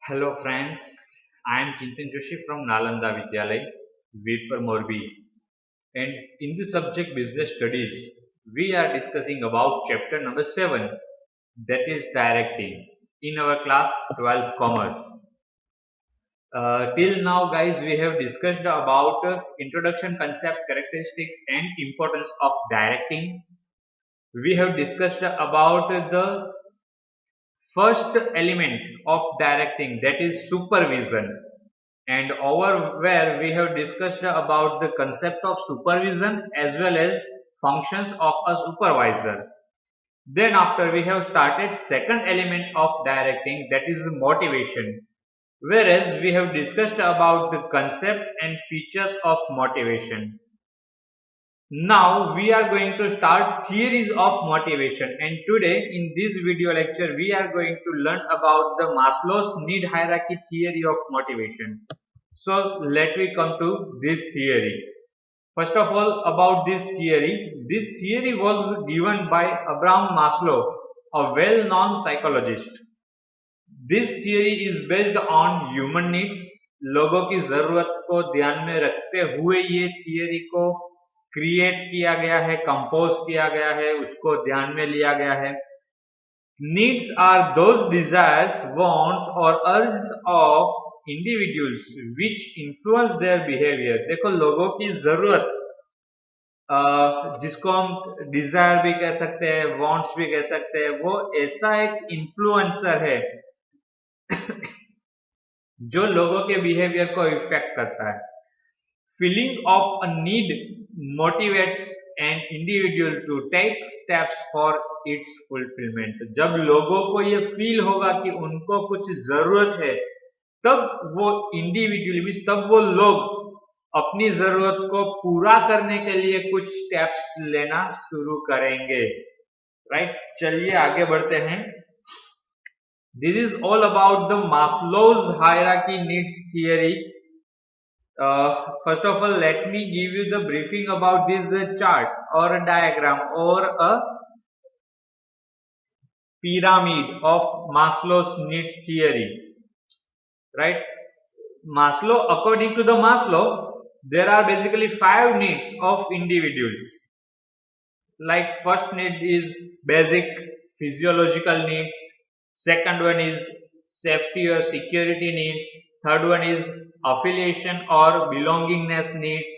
Hello friends, I am Chintan Joshi from Nalanda Vidyalay, Virpur Morbi, and in the subject business studies, we are discussing about chapter number 7, that is directing, in our class 12th commerce. Till now guys, we have discussed about introduction, concept, characteristics and importance of directing. We have discussed about the first element of directing, that is supervision, and over where we have discussed about the concept of supervision as well as functions of a supervisor. Then after we have started second element of directing, that is motivation, whereas we have discussed about the concept and features of motivation. Now we are going to start theories of motivation, and today in this video lecture we are going to learn about the Maslow's need hierarchy theory of motivation. So let me come to this theory. First of all, about this theory was given by Abraham Maslow, a well-known psychologist. This theory is based on human needs. लोगों की जरूरत को ध्यान में रखते हुए ये theory को क्रिएट किया गया है, कंपोज किया गया है, उसको ध्यान में लिया गया है. Needs are those desires, wants or urges of individuals which influence their behavior. देखो लोगों की जरूरत, जिसको हम डिजायर भी कह सकते हैं, वांट्स भी कह सकते हैं, वो ऐसा एक इन्फ्लुएंसर है जो लोगों के बिहेवियर को इफेक्ट करता है. Feeling of a need motivates an individual to take steps for its fulfilment. जब लोगों को ये फील होगा कि उनको कुछ जरूरत है, तब वो इंडिविजुअल मीन्स तब वो लोग अपनी जरूरत को पूरा करने के लिए कुछ स्टेप्स लेना शुरू करेंगे. राइट, चलिए आगे बढ़ते हैं. This is all about the Maslow's hierarchy needs theory. First of all, let me give you the briefing about this chart or a diagram or a pyramid of Maslow's needs theory. Right? Maslow, according to the Maslow, there are basically 5 needs of individuals. Like first need is basic physiological needs. Second one is safety or security needs. Third one is affiliation or belongingness needs.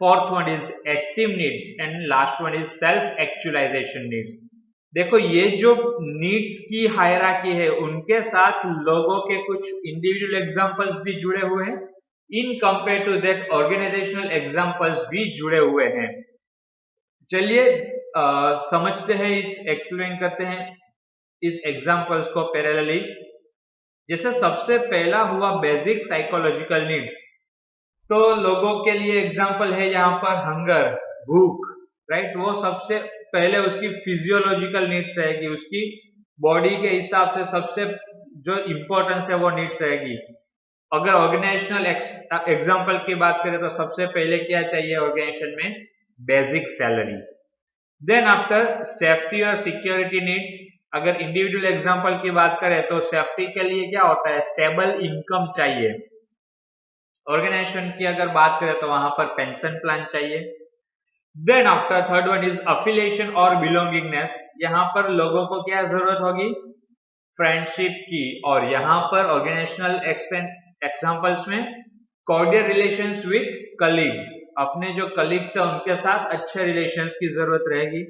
Fourth one is esteem needs and last one is self actualization needs. देखो ये जो needs की hierarchy है उनके साथ लोगों के कुछ इंडिविजुअल एग्जांपल्स भी जुड़े हुए हैं. In compare to that organisational examples भी जुड़े हुए हैं. चलिए समझते हैं, इस एक्सप्लेन करते हैं इस एग्जांपल्स को पैरेलली. जैसे सबसे पहला हुआ बेसिक साइकोलॉजिकल नीड्स, तो लोगों के लिए एग्जांपल है यहाँ पर हंगर, भूख. राइट, वो सबसे पहले उसकी फिजियोलॉजिकल नीड्स रहेगी, उसकी बॉडी के हिसाब से सबसे जो इम्पोर्टेंस है वो नीड्स रहेगी. अगर ऑर्गेनाइजेशनल एग्जांपल की बात करें तो सबसे पहले क्या चाहिए ऑर्गेनाइजेशन में? Basic salary. Then after safety और सिक्योरिटी नीड्स. अगर इंडिविजुअल एग्जांपल की बात करें तो सेफ्टी के लिए क्या होता है? स्टेबल इनकम चाहिए. ऑर्गेनाइजेशन की अगर बात करें तो वहां पर पेंशन प्लान चाहिए. Then after third one is affiliation और बिलोंगिंगनेस. यहाँ पर लोगों को क्या जरूरत होगी? फ्रेंडशिप की. और यहाँ पर ऑर्गेनाइजेशनल एग्जांपल्स में कॉर्डियल रिलेशंस विथ कलीग्स, अपने जो कलीग्स है उनके साथ अच्छे रिलेशंस की जरूरत रहेगी.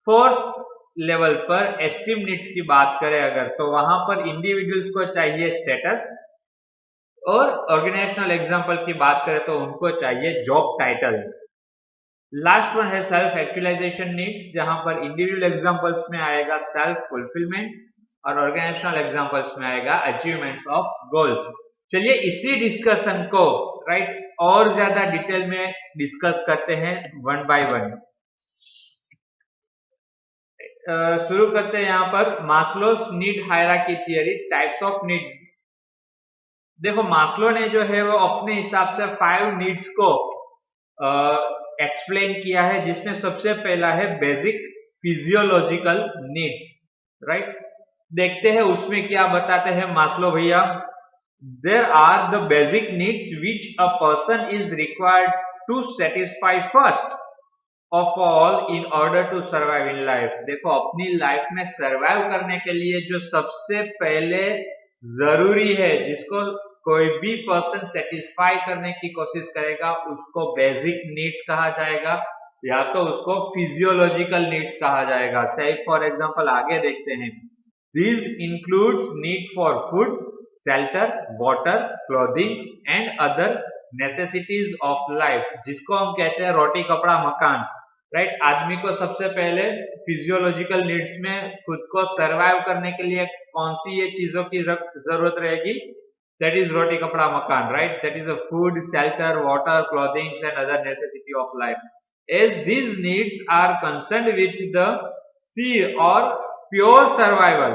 फोर्थ लेवल पर एस्टीम नीड्स की बात करें अगर, तो वहां पर इंडिविजुअल्स को चाहिए स्टेटस, और ऑर्गेनाइजेशनल एग्जांपल की बात करें तो उनको चाहिए जॉब टाइटल. लास्ट वन है सेल्फ एक्चुअलाइजेशन नीड्स, जहां पर इंडिविजुअल एग्जांपल्स में आएगा सेल्फ फुलफिलमेंट और ऑर्गेनाइजेशनल एग्जांपल्स में आएगा अचीवमेंट्स ऑफ गोल्स. चलिए इसी डिस्कशन को राइट और ज्यादा डिटेल में डिस्कस करते हैं वन बाय वन. शुरू करते हैं यहाँ पर मास्लोस need hierarchy theory, types of need. देखो मास्लो ने जो है वो अपने हिसाब से 5 नीड्स को एक्सप्लेन किया है, जिसमें सबसे पहला है बेसिक फिजियोलॉजिकल नीड्स. राइट, देखते हैं उसमें क्या बताते हैं मास्लो भैया. there are the basic needs which a person is required to satisfy first of all in order to survive in life। देखो अपनी लाइफ में सरवाइव करने के लिए जो सबसे पहले जरूरी है, जिसको कोई भी पर्सन सेटिस्फाई करने की कोशिश करेगा, उसको बेसिक नीड्स कहा जाएगा या तो उसको फिजियोलॉजिकल नीड्स कहा जाएगा। से फॉर एग्जांपल आगे देखते हैं, these includes need for food, shelter, water, clothing and other necessities of life, जिसको हम कहते हैं रोटी कपड़ा मकान। राइट आदमी को सबसे पहले फिजियोलॉजिकल नीड्स में खुद को सरवाइव करने के लिए कौन सी ये चीजों की जरूरत रहेगी? That is roti kapda makaan. Right that is a food, shelter, water, clothings and other necessity of life. as these needs are concerned with the sheer or pure survival,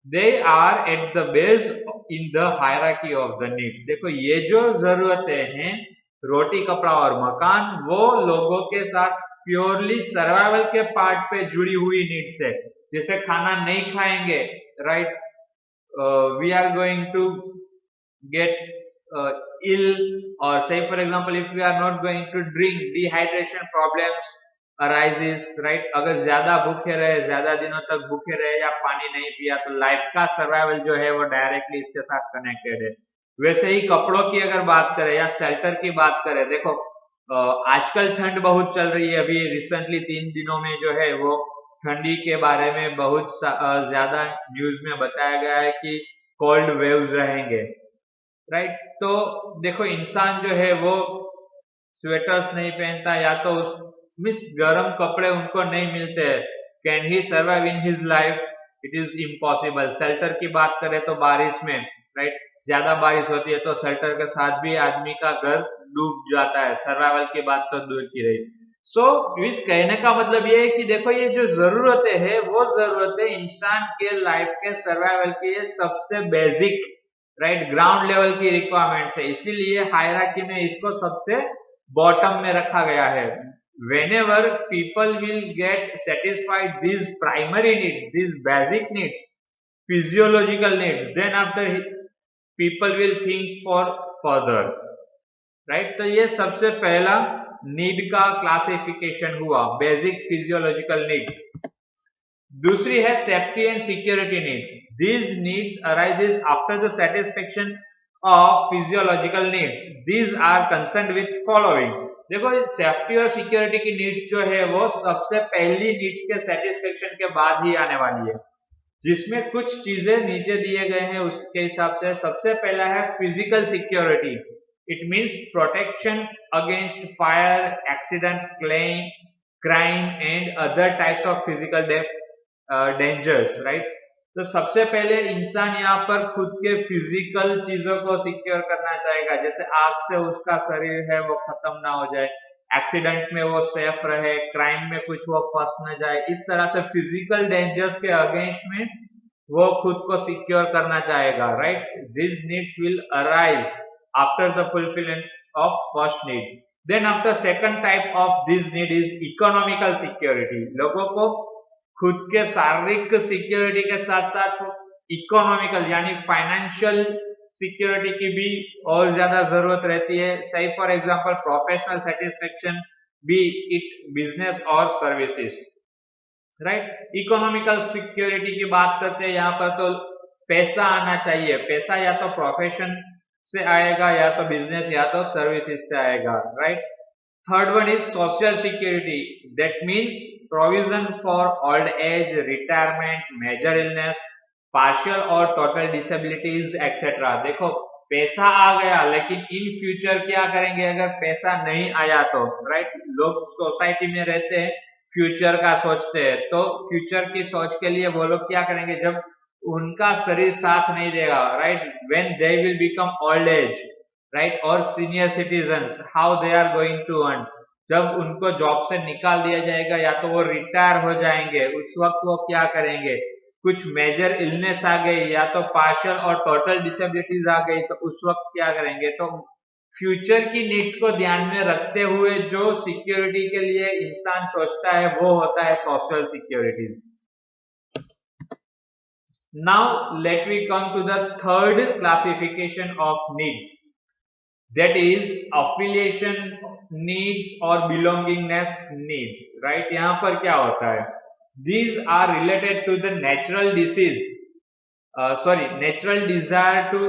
they are at the base in the hierarchy of the needs। देखो ये जो जरूरतें हैं रोटी कपड़ा और मकान, वो लोगों के साथ प्योरली सर्वाइवल के पार्ट पे जुड़ी हुई नीड्स है। जैसे खाना नहीं खाएंगे, right, we are going to get ill, or say for example if we are not going to drink, dehydration problems arises, right। अगर ज्यादा भूखे रहे, ज्यादा दिनों तक भूखे रहे या पानी नहीं पिया, तो लाइफ का सर्वाइवल जो है वो डायरेक्टली इसके साथ कनेक्टेड है। वैसे ही कपड़ों की अगर बात करें या शेल्टर की बात करें, देखो आजकल ठंड बहुत चल रही है। अभी रिसेंटली 3 दिनों में जो है वो ठंडी के बारे में बहुत ज्यादा न्यूज में बताया गया है कि कोल्ड वेव्स रहेंगे, राइट। तो देखो इंसान जो है वो स्वेटर्स नहीं पहनता या तो मिस गर्म कपड़े उनको नहीं मिलते हैं। Can he survive in his life? It is impossible. Shelter की बात करें तो बारिश में, राइट, ज्यादा बारिश होती है तो शेल्टर के साथ भी आदमी का घर डूब जाता है। सर्वाइवल की बात तो दूर की रही। सो इस कहने का मतलब ये है कि देखो ये जो जरूरतें हैं वो जरूरतें इंसान के लाइफ के सर्वाइवल के लिए सबसे बेसिक, राइट, ग्राउंड लेवल की रिक्वायरमेंट्स है। इसीलिए हायरार्की में इसको सबसे बॉटम में रखा गया है। whenever people will get satisfied these primary needs, these basic needs, physiological needs, then after people will think for further, right. तो ये सबसे पहला नीड का क्लासिफिकेशन हुआ, बेसिक फिजियोलॉजिकल नीड्स। दूसरी है safety and security needs. These needs arises after the satisfaction of physiological needs. These are concerned with following. देखो safety और सिक्योरिटी की नीड्स जो है वो सबसे पहली नीड्स के सेटिस्फेक्शन के बाद ही आने वाली है, जिसमें कुछ चीजें नीचे दिए गए हैं उसके हिसाब से। सबसे पहला है physical security. It means protection against fire, accident, crime and other types of physical dangers, right. तो सबसे पहले इंसान यहाँ पर खुद के फिजिकल चीजों को सिक्योर करना चाहेगा, जैसे आग से उसका शरीर है वो खत्म ना हो जाए, एक्सीडेंट में वो सेफ रहे, क्राइम में कुछ वो फंस न जाए। इस तरह से फिजिकल डेंजर्स के अगेंस्ट में वो खुद को सिक्योर करना चाहेगा, right. This needs will arise after the fulfilment of first need. Then after second type of this need is economical security. लोगों को खुद के शारीरिक सिक्योरिटी के साथ साथ इकोनॉमिकल यानी फाइनेंशियल सिक्योरिटी की भी और ज्यादा जरूरत रहती है। सही for example professional satisfaction, B it business और सर्विसेज, राइट। इकोनॉमिकल सिक्योरिटी की बात करते हैं यहाँ पर, तो पैसा आना चाहिए। पैसा या तो प्रोफेशन से आएगा या तो बिजनेस या तो सर्विसेज से आएगा, right. Third one is social security. That means provision for old age, retirement, major illness, partial और टोटल डिसेबिलिटीज एक्सेट्रा। देखो पैसा आ गया लेकिन इन फ्यूचर क्या करेंगे अगर पैसा नहीं आया तो, राइट। लोग सोसाइटी में रहते हैं, फ्यूचर का सोचते हैं, तो फ्यूचर की सोच के लिए वो लोग क्या करेंगे जब उनका शरीर साथ नहीं देगा, right, when they will become old age, right, और senior citizens, how they are going to earn. जब उनको जॉब से निकाल दिया जाएगा या तो वो रिटायर हो जाएंगे, उस वक्त वो क्या करेंगे? कुछ मेजर इलनेस आ गई या तो पार्शियल और टोटल डिसेबिलिटीज आ गई, तो उस वक्त क्या करेंगे? तो फ्यूचर की नीड्स को ध्यान में रखते हुए जो सिक्योरिटी के लिए इंसान सोचता है वो होता है social securities. Now let we come to the third classification of need, that is affiliation needs or belongingness needs, right? यहाँ पर क्या होता है, these are related to the natural disease, natural desire to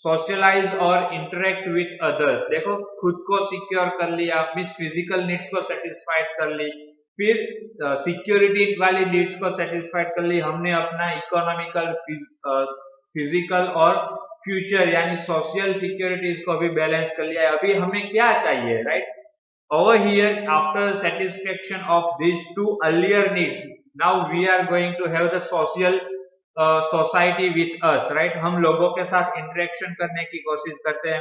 socialise और interact with others. देखो खुद को secure कर लिया, मीन्स फिजिकल नीड्स को सेटिस्फाइड कर ली, फिर सिक्योरिटी वाली नीड्स को सेटिस्फाइड कर ली, हमने अपना इकोनॉमिकल, फिजिकल और फ्यूचर यानी सोशल सिक्योरिटीज को भी बैलेंस कर लिया है। अभी हमें क्या चाहिए, right? Over here, after satisfaction of these two earlier needs, now we are going to have the social society with us, right? हम लोगों के साथ इंटरेक्शन करने की कोशिश करते हैं,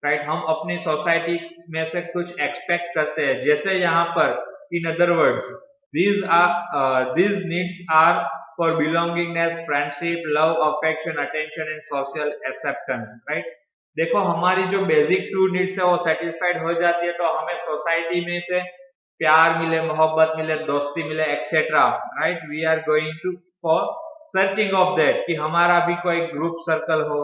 राइट? हम अपनी सोसाइटी में से कुछ एक्सपेक्ट करते हैं, जैसे यहाँ पर in other words these needs are for belongingness, friendship, love, affection, attention and social acceptance, right? देखो हमारी जो बेसिक टू नीड्स है वो सेटिस्फाइड हो जाती है तो हमें सोसाइटी में से प्यार मिले, मोहब्बत मिले, दोस्ती मिले, etcetera, right? We are going to for searching of that कि हमारा भी कोई ग्रुप सर्कल हो,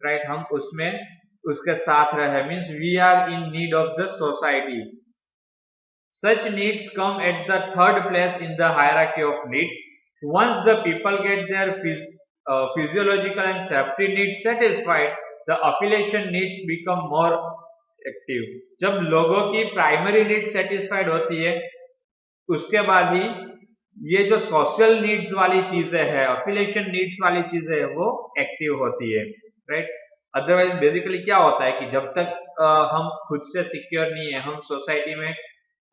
राइट? हम उसमें उसके साथ रहे, means we are in need of the society. Such needs come at the third place in the hierarchy of needs. Once the people get their physiological and safety needs satisfied, the affiliation needs become more active. जब लोगों की primary need satisfied होती है उसके बाद ही ये जो social needs वाली चीजें है, अफिलिएशन नीड्स वाली चीजें है, वो एक्टिव होती है, राइट? अदरवाइज बेसिकली क्या होता है कि जब तक हम खुद से सिक्योर नहीं है, हम सोसाइटी में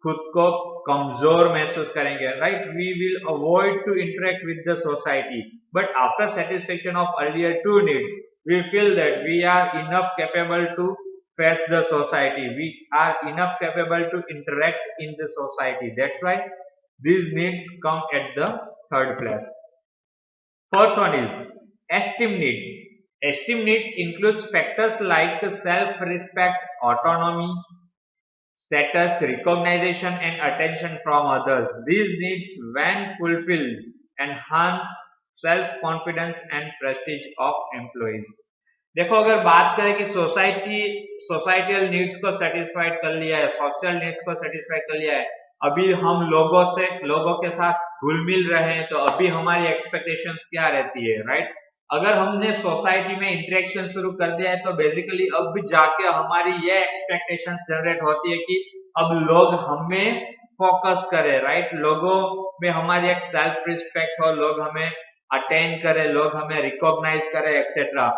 खुद को कमजोर महसूस करेंगे, right? We will avoid to interact with the society, but after satisfaction of earlier two needs we feel that we are enough capable to face the society, we are enough capable to interact in the society. That's why these needs come at the third place. Fourth one is esteem needs. Esteem needs includes factors like self-respect, autonomy, status, recognition and attention from others. These needs, when fulfilled, enhance self-confidence and prestige of employees. देखो अगर बात करें कि societal needs को satisfied कर लिया है, social needs को सेटिस्फाइड कर लिया है, अभी हम लोगों के साथ घुल मिल रहे हैं, तो अभी हमारी एक्सपेक्टेशंस क्या रहती है, राइट? अगर हमने सोसाइटी में इंटरेक्शन शुरू कर दिया है तो बेसिकली अब जाके हमारी ये एक्सपेक्टेशंस जनरेट होती है कि अब लोग हमें फोकस करें, राइट? लोगों में हमारी एक सेल्फ रिस्पेक्ट हो, लोग हमें अटेंड करें, लोग हमें रिकॉग्नाइज करें, etcetera.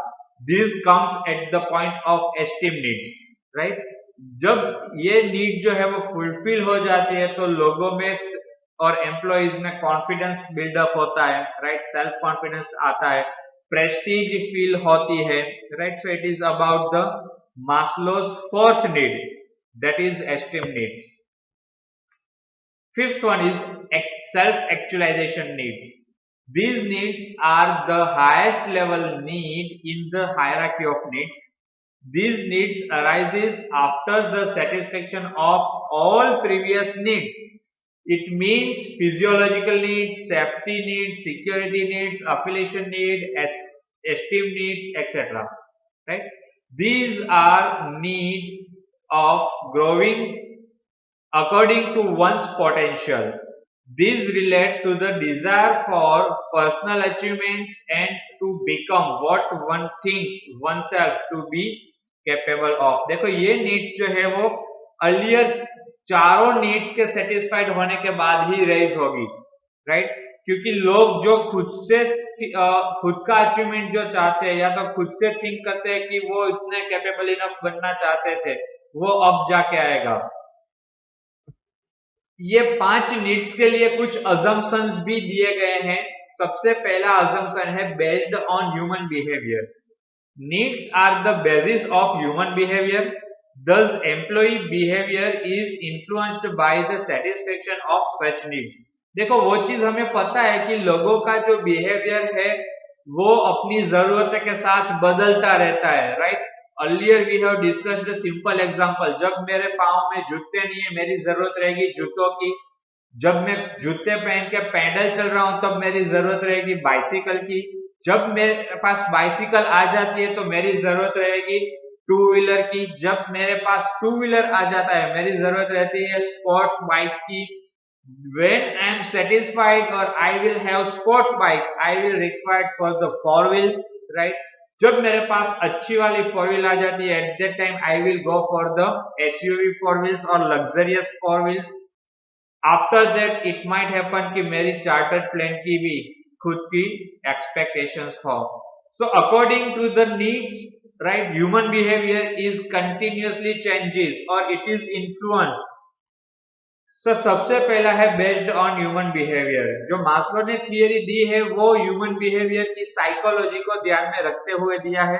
This comes at the point of esteem needs, right? जब ये नीड जो है वो फुलफिल हो जाती है तो लोगों में और एम्प्लॉइज में कॉन्फिडेंस बिल्डअप होता है, राइट? सेल्फ कॉन्फिडेंस आता है, प्रेस्टीज फील होती है, right? So it is about the Maslow's fourth need, that is esteem needs. Fifth one is self actualisation needs. These needs are the highest level need in the hierarchy of needs. These needs arises after the satisfaction of all previous needs. It means physiological needs, safety needs, security needs, affiliation need, esteem needs, etc. Right? These are need of growing according to one's potential. These relate to the desire for personal achievements and to become what one thinks oneself to be capable of. देखो ये needs जो है वो earlier चारों needs के satisfied होने के बाद ही रेज होगी, राइट? क्योंकि लोग जो खुद का अचीवमेंट जो चाहते हैं या तो खुद से थिंक करते हैं कि वो इतने कैपेबल इनफ बनना चाहते थे, वो अब जाके आएगा। ये 5 नीड्स के लिए कुछ अजम्पशंस भी दिए गए हैं। सबसे पहला अजम्पशन है based on human behaviour. Needs are the basis of human behaviour, thus employ behaviour is influenced by the satisfaction of such needs. देखो वो चीज हमें पता है कि लोगों का जो बिहेवियर है वो अपनी जरूरत के साथ बदलता रहता है, right? Earlier we have discussed a simple example. जब मेरे पाँव में जूते नहीं है, मेरी जरूरत रहेगी जूतों की, जब मैं जूते पहन के पैदल चल रहा हूं तब मेरी जरूरत रहेगी बाइसिकल की। जब मेरे पास बाइसिकल आ जाती है तो मेरी जरूरत रहेगी टू व्हीलर की। जब मेरे पास टू व्हीलर आ जाता है मेरी जरूरत रहती है स्पोर्ट्स बाइक की। When I am satisfied or I will have sports bike, I will require for the four wheel, right? जब मेरे पास अच्छी वाली फोर व्हील आ जाती है at that time I will go for the SUV four wheels और luxurious four wheels. After that it might happen कि मेरी चार्टर्ड प्लेन की भी खुद की एक्सपेक्टेशंस हो। So according to the needs, right, human behaviour is continuously changes और it is influenced. So सबसे पहला है बेस्ड ऑन ह्यूमन बिहेवियर। जो मास्लो ने थियरी दी है वो ह्यूमन बिहेवियर की साइकोलॉजी को ध्यान में रखते हुए दिया है,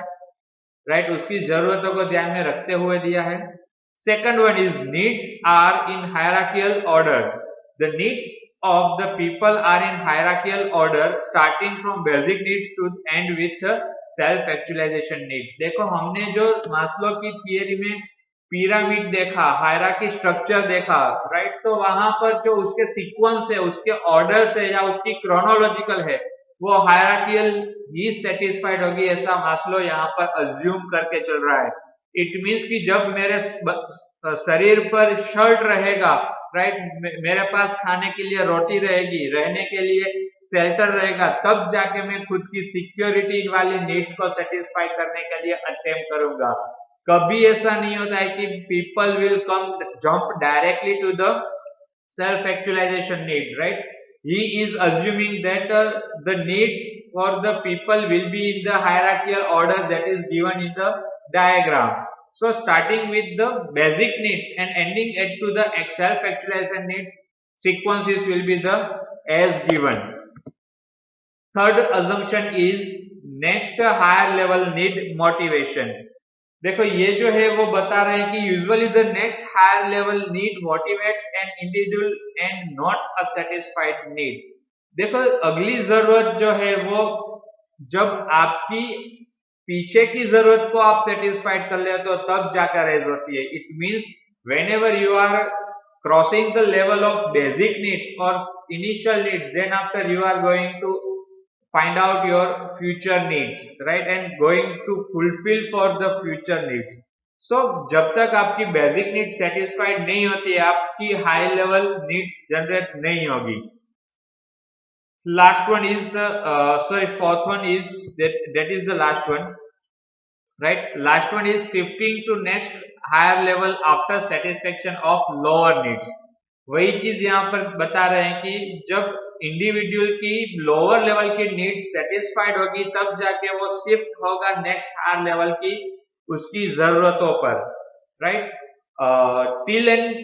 राइट, उसकी जरूरतों को ध्यान में रखते हुए दिया है। Second one is needs are in hierarchical order. The needs of the people are in hierarchical order, starting from basic needs to end with self actualization needs. देखो हमने जो मास्लो की थियरी में पिरामिड देखा, हायरार्की स्ट्रक्चर देखा, right, तो वहां पर जो उसके सीक्वेंस है, उसके ऑर्डर्स है या उसकी क्रोनोलॉजिकल है, वो हायरार्कियल ही सेटिस्फाइड होगी ऐसा मास्लो यहाँ पर अज्यूम करके चल रहा है। इट मीन्स कि जब मेरे शरीर पर शर्ट रहेगा, राइट, मेरे पास खाने के लिए रोटी रहेगी, रहने के लिए शेल्टर रहेगा, तब जाके मैं खुद की सिक्योरिटी वाली नीड्स को सेटिस्फाई करने के लिए अटेम्प्ट करूंगा। कभी ऐसा नहीं होता है कि people will come jump directly to the self actualization need, right? He is assuming that the needs for the people will be in the hierarchical order that is given in the diagram. So starting with the basic needs and ending at to the self actualization needs, sequences will be the as given. Third assumption is next higher level need motivation. देखो ये जो है वो बता रहे हैं कि usually the next higher level need motivates an individual and not a satisfied need. देखो अगली जरूरत जो है वो जब आपकी पीछे की जरूरत को आप सेटिस्फाइड कर ले तो तब जाकर रेज होती है। It means whenever you are crossing the level of basic needs और initial needs, then after you are going to find out your future needs, right, and going to fulfill for the future needs. So जब तक आपकी basic needs satisfied नहीं होती है आपकी high level needs generate नहीं होगी। Last one is sorry, fourth one is that is the last one, right? Last one is shifting to next higher level after satisfaction of lower needs. वही चीज यहाँ पर बता रहे हैं कि जब इंडिविजुअल की लोअर लेवल की नीड सेटिस्फाइड होगी तब जाके वो शिफ्ट होगा नेक्स्ट हायर लेवल की उसकी जरूरतों पर, राइट। टिल एंड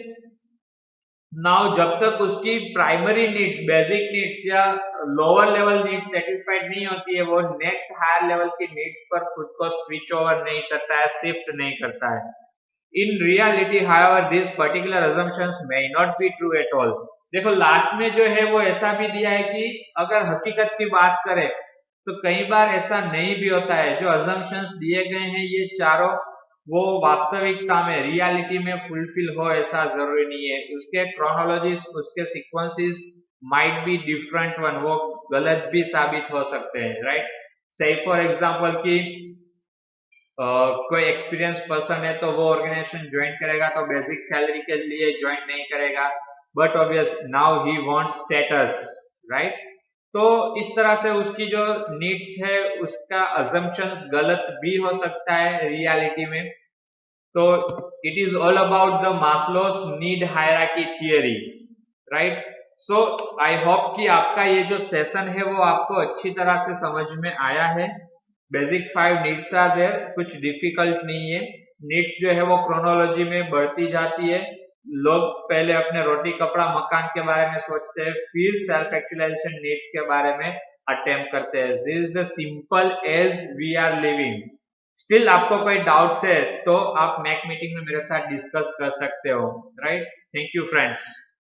नाउ जब तक उसकी प्राइमरी नीड्स, बेसिक नीड्स या लोअर लेवल नीड्स सेटिस्फाइड नहीं होती है वो नेक्स्ट हायर लेवल की नीड्स पर खुद को स्विच ओवर नहीं करता है, शिफ्ट नहीं करता है। In reality, however, these particular assumptions may not be true at all. देखो लास्ट में जो है वो ऐसा भी दिया है कि अगर हकीकत की बात करें तो कई बार ऐसा नहीं भी होता है। जो assumptions दिए गए हैं ये चारों वो वास्तविकता में रियलिटी में फुलफिल हो ऐसा जरूरी नहीं है। उसके क्रोनोलॉजीज, उसके sequences might be different one, वो गलत भी साबित हो सकते हैं, राइट। से फॉर एग्जांपल कि कोई एक्सपीरियंस पर्सन है तो वो ऑर्गेनाइजेशन ज्वाइन करेगा तो बेसिक सैलरी के लिए ज्वाइन नहीं करेगा, but obvious now he wants status, right. तो इस तरह से उसकी जो नीड्स है उसका अजम्पशंस गलत भी हो सकता है रियलिटी में। तो it is all about the मास्लोस need hierarchy theory, right. So I hope कि आपका ये जो सेशन है वो आपको अच्छी तरह से समझ में आया है। बेसिक 5 नीड्स आर देयर, कुछ डिफिकल्ट नहीं है। नीड्स जो है वो क्रोनोलॉजी में बढ़ती जाती है। लोग पहले अपने रोटी कपड़ा मकान के बारे में सोचते हैं, फिर सेल्फ एक्चुअलाइजेशन नीड्स के बारे में अटेम्प्ट करते हैं। This is the simple age we are living. Still आपको कोई डाउट्स है तो आप मैक मीटिंग में मेरे साथ डिस्कस कर सकते हो, राइट। Thank you friends.